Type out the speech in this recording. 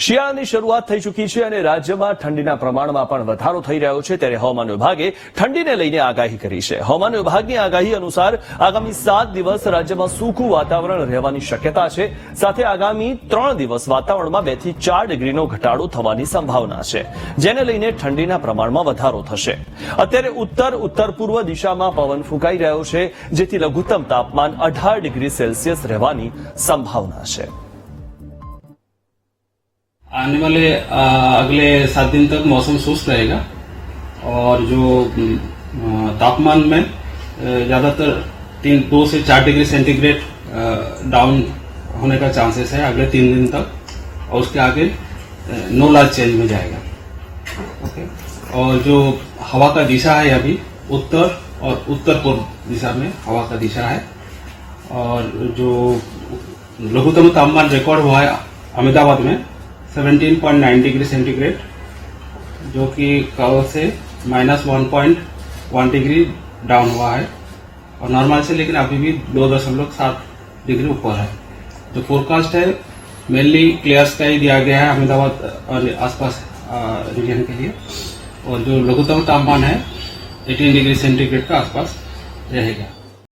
શિયાળાની શરૂઆત થઈ ચૂકી છે અને રાજ્યમાં ઠંડીના પ્રમાણમાં પણ વધારો થઈ રહ્યો છે ત્યારે હવામાન વિભાગે ઠંડીને લઈને આગાહી કરી છે. હવામાન વિભાગની આગાહી અનુસાર આગામી 7 દિવસ રાજ્યમાં સૂકું વાતાવરણ રહેવાની શક્યતા છે. સાથે આગામી 3 દિવસ વાતાવરણમાં 2 થી 4 ડિગ્રીનો ઘટાડો થવાની સંભાવના છે, જેને લઈને ઠંડીના પ્રમાણમાં વધારો થશે. અત્યારે ઉત્તર પૂર્વ દિશામાં પવન ફૂંકાઈ રહ્યો છે, જેથી લઘુત્તમ તાપમાન 18 ડિગ્રી સેલ્સિયસ રહેવાની સંભાવના છે. आने वाले अगले 7 दिन तक मौसम शुष्क रहेगा और जो तापमान में ज़्यादातर 2 से 4 डिग्री सेंटीग्रेड डाउन होने का चांसेस है अगले 3 दिन तक, और उसके आगे नो लार्ज चेंज में जाएगा. ओके. और जो हवा का दिशा है अभी उत्तर और उत्तर पूर्व दिशा में हवा का दिशा है, और जो लघुत्तम तापमान रिकॉर्ड हुआ है अहमदाबाद में 17.9 डिग्री सेंटीग्रेड, जो कि कल से -1.1 डिग्री डाउन हुआ है और नॉर्मल से लेकिन अभी भी 2.7 डिग्री ऊपर है. जो फोरकास्ट है मेनली क्लियर स्काई दिया गया है अहमदाबाद और आसपास रीजन के लिए, और जो लघुत्तम तापमान है 18 डिग्री सेंटीग्रेड का आसपास रहेगा.